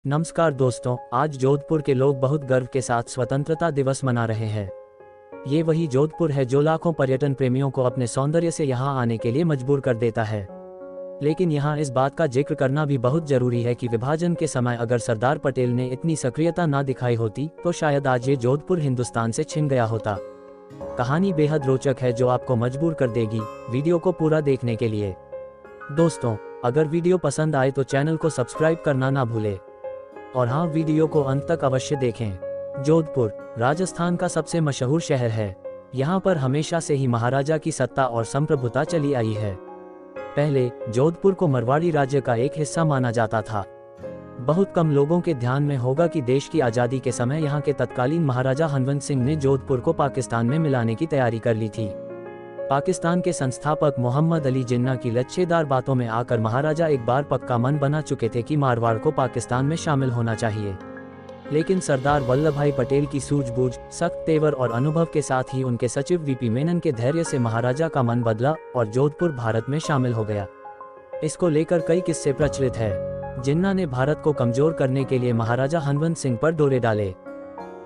नमस्कार दोस्तों, आज जोधपुर के लोग बहुत गर्व के साथ स्वतंत्रता दिवस मना रहे हैं। ये वही जोधपुर है जो लाखों पर्यटन प्रेमियों को अपने सौंदर्य से यहाँ आने के लिए मजबूर कर देता है। लेकिन यहाँ इस बात का जिक्र करना भी बहुत जरूरी है कि विभाजन के समय अगर सरदार पटेल ने इतनी सक्रियता ना दिखाई होती तो शायद आज ये जोधपुर हिंदुस्तान से छिन गया होता। कहानी बेहद रोचक है जो आपको मजबूर कर देगी वीडियो को पूरा देखने के लिए। दोस्तों, अगर वीडियो पसंद आए तो चैनल को सब्सक्राइब करना ना भूले और हाँ, वीडियो को अंत तक अवश्य देखें। जोधपुर राजस्थान का सबसे मशहूर शहर है। यहाँ पर हमेशा से ही महाराजा की सत्ता और संप्रभुता चली आई है। पहले जोधपुर को मरवाड़ी राज्य का एक हिस्सा माना जाता था। बहुत कम लोगों के ध्यान में होगा कि देश की आज़ादी के समय यहाँ के तत्कालीन महाराजा हनवंत सिंह ने जोधपुर को पाकिस्तान में मिलाने की तैयारी कर ली थी। पाकिस्तान के संस्थापक मोहम्मद अली जिन्ना की लच्छेदार बातों में आकर महाराजा एक बार पक्का मन बना चुके थे कि मारवाड़ को पाकिस्तान में शामिल होना चाहिए। लेकिन सरदार वल्लभ भाई पटेल की सूझबूझ, सख्त तेवर और अनुभव के साथ ही उनके सचिव वीपी मेनन के धैर्य से महाराजा का मन बदला और जोधपुर भारत में शामिल हो गया। इसको लेकर कई किस्से प्रचलित है। जिन्ना ने भारत को कमजोर करने के लिए महाराजा हनवंत सिंह पर डोरे डाले।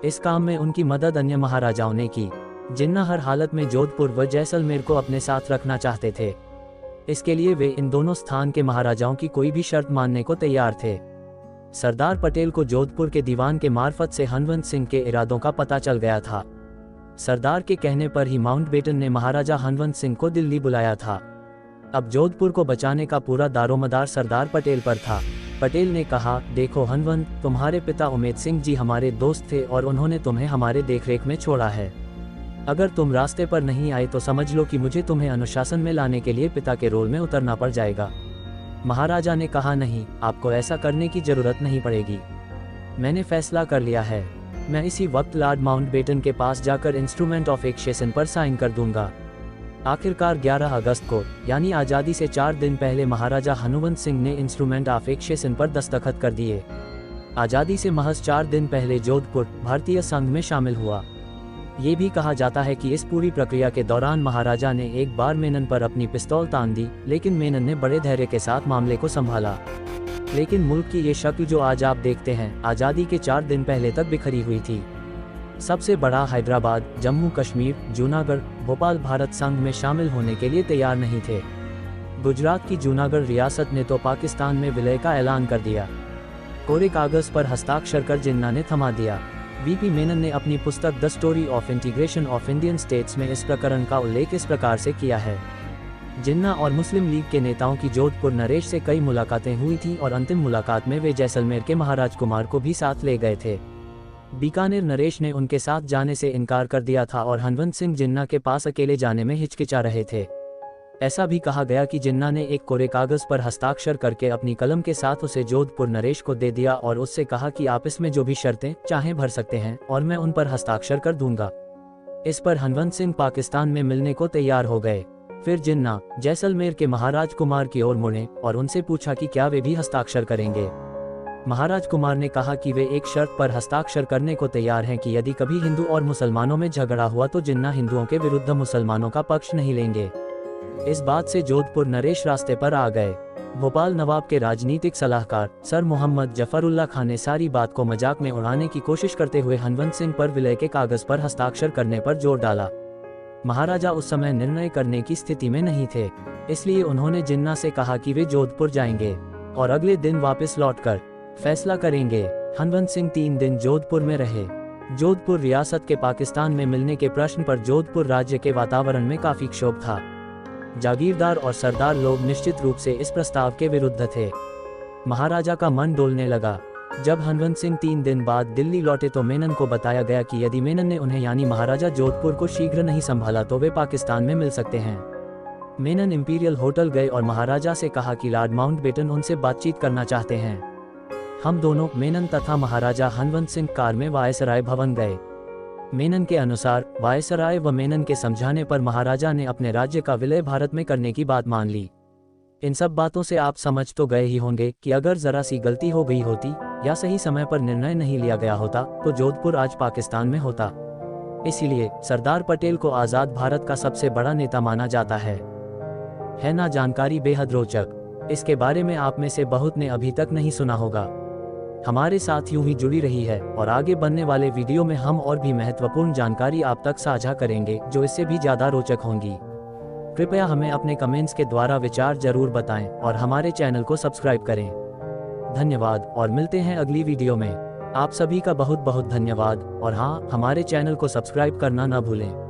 इस काम में उनकी मदद अन्य महाराजाओं ने की। जिन्ना हर हालत में जोधपुर व जैसलमेर को अपने साथ रखना चाहते थे। इसके लिए वे इन दोनों स्थान के महाराजाओं की कोई भी शर्त मानने को तैयार थे। सरदार पटेल को जोधपुर के दीवान के मार्फत से हनवंत सिंह के इरादों का पता चल गया था। सरदार के कहने पर ही माउंटबेटन ने महाराजा हनवंत सिंह को दिल्ली बुलाया था। अब जोधपुर को बचाने का पूरा दारोमदार सरदार पटेल पर था। पटेल ने कहा, देखो हनवंत, तुम्हारे पिता उमेद सिंह जी हमारे दोस्त थे और उन्होंने तुम्हें हमारे देखरेख में छोड़ा है। अगर तुम रास्ते पर नहीं आए तो समझ लो कि मुझे तुम्हें अनुशासन में लाने के लिए पिता के रोल में उतरना पड़ जाएगा। महाराजा ने कहा, नहीं, आपको ऐसा करने की जरूरत नहीं पड़ेगी। मैंने फैसला कर लिया है। मैं इसी वक्त लॉर्ड माउंटबेटन के पास जाकर इंस्ट्रूमेंट ऑफ एक्सेशन पर साइन कर दूंगा। आखिरकार 11 अगस्त को, यानी आज़ादी से 4 दिन पहले, महाराजा हनुवंत सिंह ने इंस्ट्रूमेंट ऑफ एक्सेशन पर दस्तखत कर दिए। आज़ादी से महज 4 दिन पहले जोधपुर भारतीय संघ में शामिल हुआ। ये भी कहा जाता है कि इस पूरी प्रक्रिया के दौरान महाराजा ने एक बार मेनन पर अपनी पिस्तौल तान दी, लेकिन मेनन ने बड़े धैर्य के साथ मामले को संभाला। लेकिन मुल्क की ये शक्ल जो आज आप देखते हैं, आज़ादी के 4 दिन पहले तक बिखरी हुई थी। सबसे बड़ा हैदराबाद, जम्मू कश्मीर, जूनागढ़, भोपाल भारत संघ में शामिल होने के लिए तैयार नहीं थे। गुजरात की जूनागढ़ रियासत ने तो पाकिस्तान में विलय का ऐलान कर दिया। कोरे कागज पर हस्ताक्षर कर जिन्ना ने थमा दिया। वीपी मेनन ने अपनी पुस्तक the story of integration of Indian states में इस प्रकरण का उल्लेख इस प्रकार से किया है। जिन्ना और मुस्लिम लीग के नेताओं की जोधपुर नरेश से कई मुलाकातें हुई थीं और अंतिम मुलाकात में वे जैसलमेर के महाराज कुमार को भी साथ ले गए थे। बीकानेर नरेश ने उनके साथ जाने से इनकार कर दिया था और हनवंत सिंह जिन्ना के पास अकेले जाने में हिचकिचा रहे थे। ऐसा भी कहा गया कि जिन्ना ने एक कोरे कागज पर हस्ताक्षर करके अपनी कलम के साथ उसे जोधपुर नरेश को दे दिया और उससे कहा कि आप इसमें जो भी शर्तें चाहें भर सकते हैं और मैं उन पर हस्ताक्षर कर दूंगा। इस पर हनवंत सिंह पाकिस्तान में मिलने को तैयार हो गए। फिर जिन्ना जैसलमेर के महाराज कुमार की ओर मुड़े और उनसे पूछा कि क्या वे भी हस्ताक्षर करेंगे। महाराज कुमार ने कहा कि वे एक शर्त पर हस्ताक्षर करने को तैयार हैं कि यदि कभी हिंदू और मुसलमानों में झगड़ा हुआ तो जिन्ना हिंदुओं के विरुद्ध मुसलमानों का पक्ष नहीं लेंगे। इस बात से जोधपुर नरेश रास्ते पर आ गए। भोपाल नवाब के राजनीतिक सलाहकार सर मोहम्मद जफरुल्लाह खान ने सारी बात को मजाक में उड़ाने की कोशिश करते हुए हनवंत सिंह पर विलय के कागज पर हस्ताक्षर करने पर जोर डाला। महाराजा उस समय निर्णय करने की स्थिति में नहीं थे, इसलिए उन्होंने जिन्ना से कहा कि वे जोधपुर जाएंगे और अगले दिन वापस लौटकर फैसला करेंगे। हनवंत सिंह 3 दिन जोधपुर में रहे। जोधपुर रियासत के पाकिस्तान में मिलने के प्रश्न पर जोधपुर राज्य के वातावरण में काफी क्षोभ था। जागीरदार और सरदार लोग निश्चित रूप से इस प्रस्ताव के विरुद्ध थे। महाराजा का मन डोलने लगा। जब हनवंत सिंह 3 दिन बाद दिल्ली लौटे तो मेनन को बताया गया कि यदि मेनन ने उन्हें यानी महाराजा जोधपुर को शीघ्र नहीं संभाला तो वे पाकिस्तान में मिल सकते हैं। मेनन इंपीरियल होटल गए और महाराजा से कहा कि लॉर्ड माउंटबेटन उनसे बातचीत करना चाहते हैं। हम दोनों, मेनन तथा महाराजा हनवंत सिंह, कार में वायसराय भवन गए। मेनन के अनुसार वायसराय व मेनन के समझाने पर महाराजा ने अपने राज्य का विलय भारत में करने की बात मान ली। इन सब बातों से आप समझ तो गए ही होंगे कि अगर जरा सी गलती हो गई होती या सही समय पर निर्णय नहीं लिया गया होता तो जोधपुर आज पाकिस्तान में होता। इसीलिए सरदार पटेल को आज़ाद भारत का सबसे बड़ा नेता माना जाता है ना। जानकारी बेहद रोचक। इसके बारे में आप में से बहुत ने अभी तक नहीं सुना होगा। हमारे साथ यूं ही जुड़ी रही है और आगे बनने वाले वीडियो में हम और भी महत्वपूर्ण जानकारी आप तक साझा करेंगे जो इससे भी ज़्यादा रोचक होंगी। कृपया हमें अपने कमेंट्स के द्वारा विचार जरूर बताएं और हमारे चैनल को सब्सक्राइब करें। धन्यवाद और मिलते हैं अगली वीडियो में। आप सभी का बहुत बहुत धन्यवाद और हाँ, हमारे चैनल को सब्सक्राइब करना न भूलें।